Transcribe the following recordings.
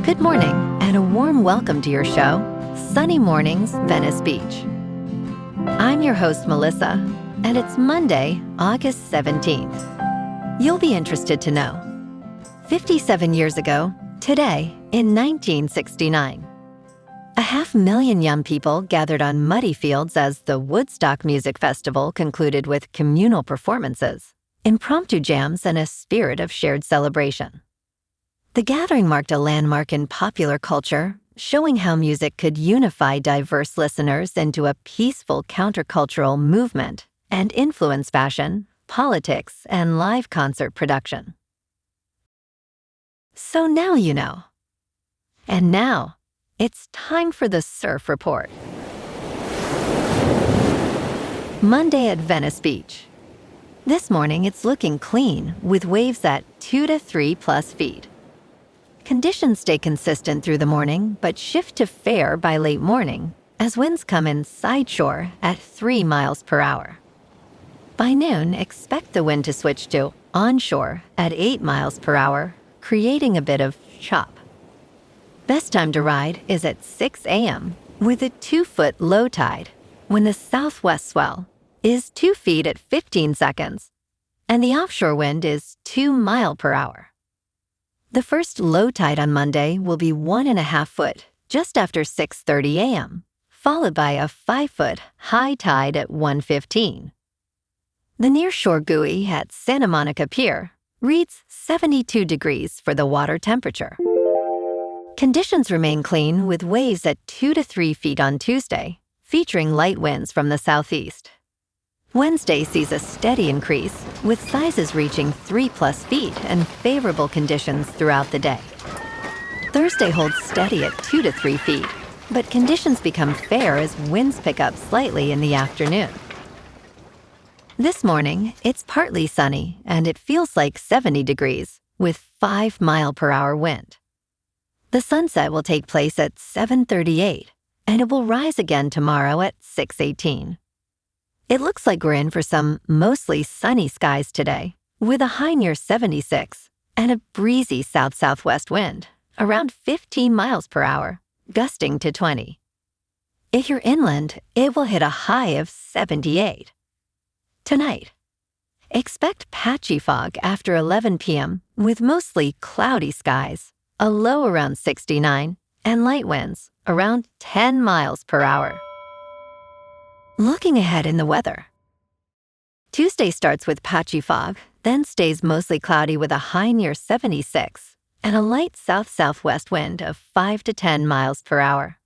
Good morning, and a warm welcome to your show, Sunny Mornings, Venice Beach. I'm your host, Melissa, and it's Monday, August 17th. You'll be interested to know. 57 years ago, today, in 1969, 500,000 young people gathered on muddy fields as the Woodstock Music Festival concluded with communal performances, impromptu jams, and a spirit of shared celebration. The gathering marked a landmark in popular culture, showing how music could unify diverse listeners into a peaceful countercultural movement and influence fashion, politics, and live concert production. So now you know. And now, it's time for the Surf Report. Monday at Venice Beach. This morning, it's looking clean, with waves at 2 to 3+ feet. Conditions stay consistent through the morning, but shift to fair by late morning, as winds come in sideshore at 3 miles per hour. By noon, expect the wind to switch to onshore at 8 miles per hour, creating a bit of chop. Best time to ride is at 6 a.m. with a 2-foot low tide, when the southwest swell is 2 feet at 15 seconds, and the offshore wind is 2 miles per hour. The first low tide on Monday will be 1.5 foot just after 6:30 a.m., followed by a 5-foot high tide at 1:15. The nearshore buoy at Santa Monica Pier reads 72 degrees for the water temperature. Conditions remain clean with waves at 2 to 3 feet on Tuesday, featuring light winds from the southeast. Wednesday sees a steady increase, with sizes reaching 3+ feet and favorable conditions throughout the day. Thursday holds steady at 2 to 3 feet, but conditions become fair as winds pick up slightly in the afternoon. This morning, it's partly sunny, and it feels like 70 degrees, with 5 mile per hour wind. The sunset will take place at 7:38, and it will rise again tomorrow at 6:18. It looks like we're in for some mostly sunny skies today, with a high near 76 and a breezy south-southwest wind, around 15 miles per hour, gusting to 20. If you're inland, it will hit a high of 78. Tonight, expect patchy fog after 11 p.m. with mostly cloudy skies, a low around 69, and light winds around 10 miles per hour. Looking ahead in the weather. Tuesday starts with patchy fog, then stays mostly cloudy with a high near 76 and a light south-southwest wind of 5 to 10 miles per hour.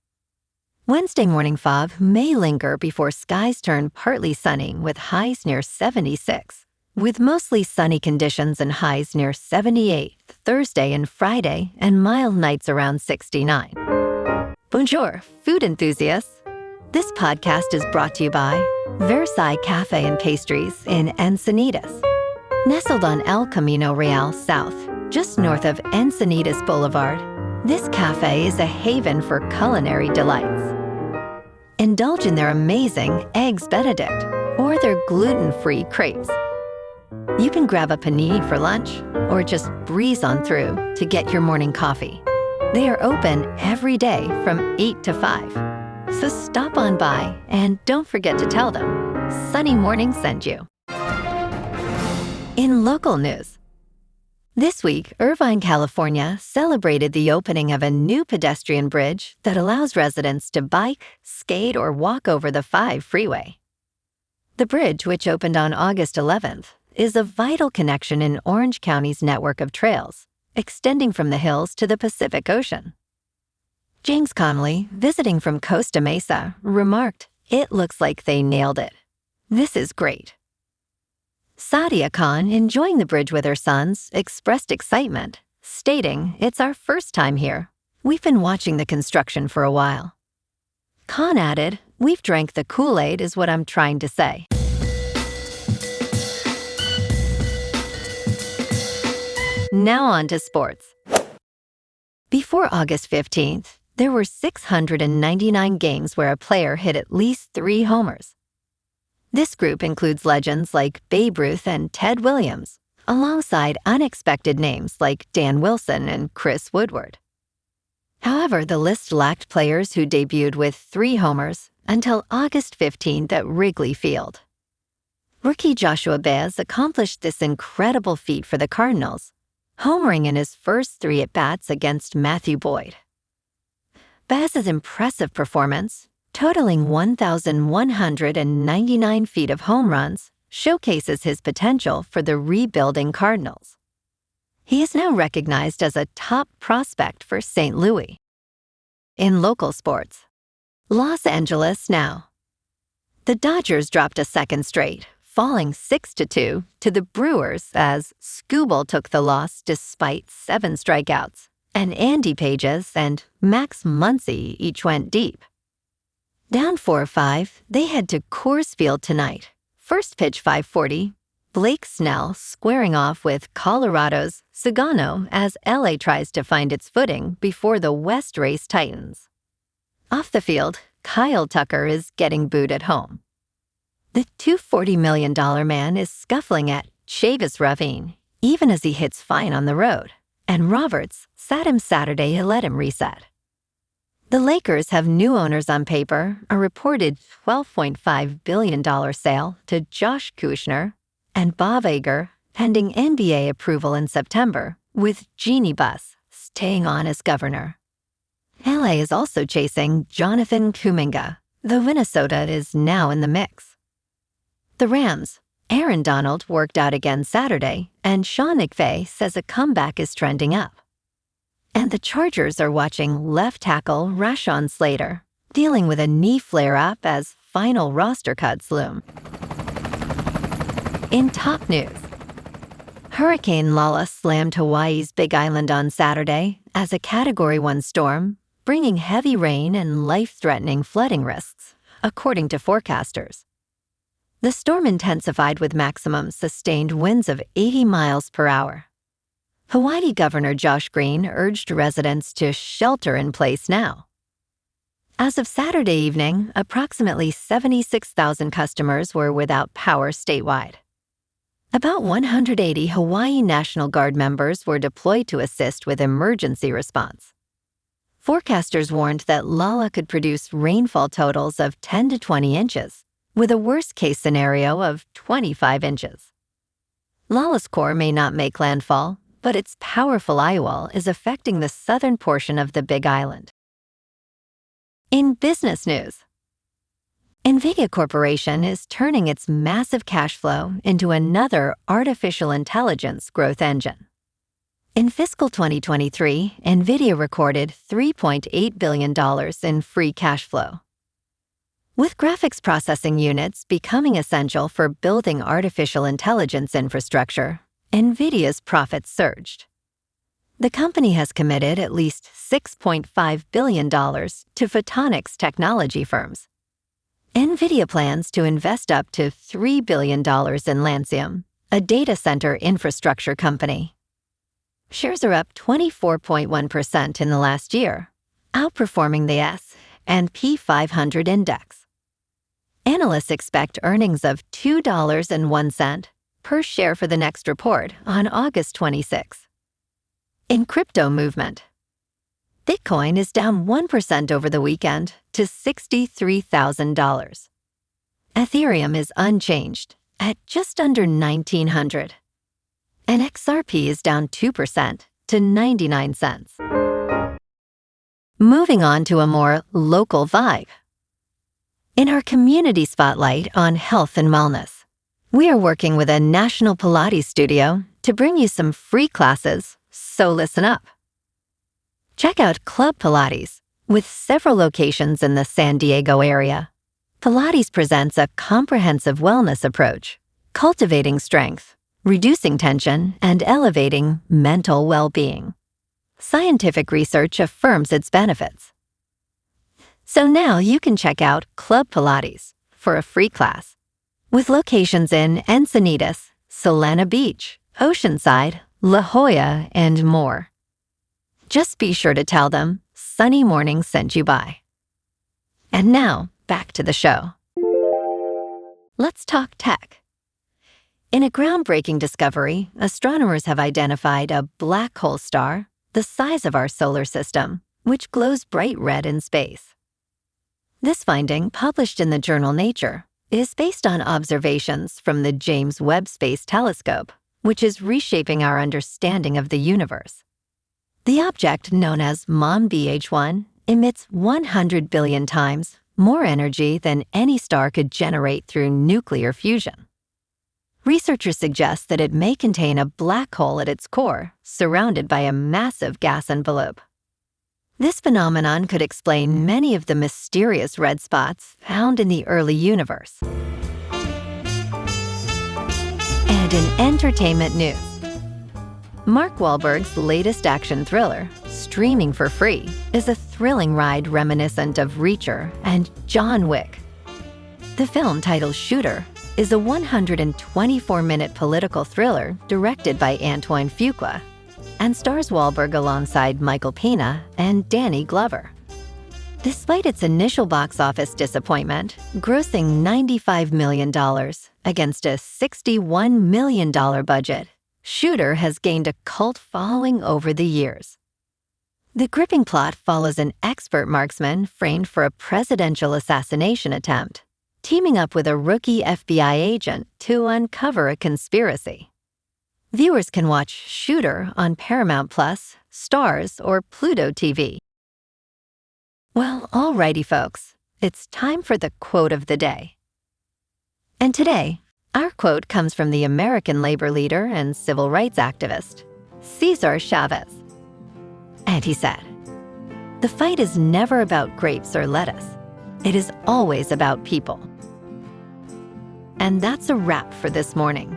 Wednesday morning fog may linger before skies turn partly sunny with highs near 76, with mostly sunny conditions and highs near 78 Thursday and Friday and mild nights around 69. Bonjour, food enthusiasts. This podcast is brought to you by Versailles Cafe and Pastries in Encinitas. Nestled on El Camino Real South, just north of Encinitas Boulevard, this cafe is a haven for culinary delights. Indulge in their amazing Eggs Benedict or their gluten-free crepes. You can grab a panini for lunch or just breeze on through to get your morning coffee. They are open every day from 8 to 5. So stop on by and don't forget to tell them Sunny Morning sent you. In local news. This week, Irvine, California celebrated the opening of a new pedestrian bridge that allows residents to bike, skate, or walk over the 5 freeway. The bridge, which opened on August 11th, is a vital connection in Orange County's network of trails, extending from the hills to the Pacific Ocean. James Connolly, visiting from Costa Mesa, remarked, "It looks like they nailed it. This is great." Sadia Khan, enjoying the bridge with her sons, expressed excitement, stating, "It's our first time here. We've been watching the construction for a while." Khan added, "We've drank the Kool-Aid is what I'm trying to say." Now on to sports. Before August 15th, there were 699 games where a player hit at least 3 homers. This group includes legends like Babe Ruth and Ted Williams, alongside unexpected names like Dan Wilson and Chris Woodward. However, the list lacked players who debuted with 3 homers until August 15th at Wrigley Field. Rookie Joshua Baez accomplished this incredible feat for the Cardinals, homering in his first 3 at-bats against Matthew Boyd. Baez's impressive performance, totaling 1,199 feet of home runs, showcases his potential for the rebuilding Cardinals. He is now recognized as a top prospect for St. Louis. In local sports, Los Angeles now. The Dodgers dropped a second straight, falling 6-2 to the Brewers as Skubal took the loss despite 7 strikeouts, and Andy Pages and Max Muncy each went deep. Down 4-5, they head to Coors Field tonight. First pitch 5:40, Blake Snell squaring off with Colorado's Sagano as LA tries to find its footing before the West race tightens. Off the field, Kyle Tucker is getting booed at home. The $240 million man is scuffling at Chavis Ravine, even as he hits fine on the road, and Roberts sat him Saturday to let him reset. The Lakers have new owners on paper, a reported $12.5 billion sale to Josh Kushner and Bob Iger, pending NBA approval in September, with Jeanie Buss staying on as governor. LA is also chasing Jonathan Kuminga, though Minnesota is now in the mix. The Rams, Aaron Donald worked out again Saturday, and Sean McVay says a comeback is trending up. And the Chargers are watching left tackle Rashawn Slater, dealing with a knee flare-up as final roster cuts loom. In top news, Hurricane Lala slammed Hawaii's Big Island on Saturday as a Category 1 storm, bringing heavy rain and life-threatening flooding risks, according to forecasters. The storm intensified with maximum sustained winds of 80 miles per hour. Hawaii Governor Josh Green urged residents to shelter in place now. As of Saturday evening, approximately 76,000 customers were without power statewide. About 180 Hawaii National Guard members were deployed to assist with emergency response. Forecasters warned that Lala could produce rainfall totals of 10 to 20 inches, with a worst-case scenario of 25 inches. Lala's core may not make landfall, but its powerful eye wall is affecting the southern portion of the Big Island. In business news, Nvidia Corporation is turning its massive cash flow into another artificial intelligence growth engine. In fiscal 2023, Nvidia recorded $3.8 billion in free cash flow. With graphics processing units becoming essential for building artificial intelligence infrastructure, Nvidia's profits surged. The company has committed at least $6.5 billion to photonics technology firms. Nvidia plans to invest up to $3 billion in Lancium, a data center infrastructure company. Shares are up 24.1% in the last year, outperforming the S&P 500 index. Analysts expect earnings of $2.01 per share for the next report on August 26. In crypto movement, Bitcoin is down 1% over the weekend to $63,000. Ethereum is unchanged at just under $1,900. And XRP is down 2% to 99 cents. Moving on to a more local vibe. In our community spotlight on health and wellness, we are working with a national Pilates studio to bring you some free classes, so listen up. Check out Club Pilates, with several locations in the San Diego area. Pilates presents a comprehensive wellness approach, cultivating strength, reducing tension, and elevating mental well-being. Scientific research affirms its benefits. So now you can check out Club Pilates for a free class, with locations in Encinitas, Solana Beach, Oceanside, La Jolla, and more. Just be sure to tell them Sunny Morning sent you by. And now, back to the show. Let's talk tech. In a groundbreaking discovery, astronomers have identified a black hole star, the size of our solar system, which glows bright red in space. This finding, published in the journal Nature, is based on observations from the James Webb Space Telescope, which is reshaping our understanding of the universe. The object, known as MOM-BH1, emits 100 billion times more energy than any star could generate through nuclear fusion. Researchers suggest that it may contain a black hole at its core, surrounded by a massive gas envelope. This phenomenon could explain many of the mysterious red spots found in the early universe. And in entertainment news, Mark Wahlberg's latest action thriller, streaming for free, is a thrilling ride reminiscent of Reacher and John Wick. The film, titled Shooter, is a 124-minute political thriller directed by Antoine Fuqua and stars Wahlberg alongside Michael Pena and Danny Glover. Despite its initial box office disappointment, grossing $95 million against a $61 million budget, Shooter has gained a cult following over the years. The gripping plot follows an expert marksman framed for a presidential assassination attempt, teaming up with a rookie FBI agent to uncover a conspiracy. Viewers can watch Shooter on Paramount+, Starz, or Pluto TV. Well, alrighty folks, it's time for the quote of the day. And today, our quote comes from the American labor leader and civil rights activist, Cesar Chavez. And he said, "The fight is never about grapes or lettuce. It is always about people." And that's a wrap for this morning.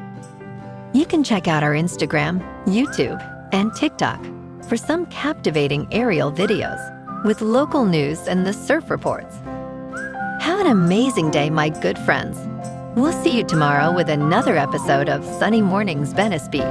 You can check out our Instagram, YouTube, and TikTok for some captivating aerial videos with local news and the surf reports. Have an amazing day, my good friends. We'll see you tomorrow with another episode of Sunny Mornings Venice Beach.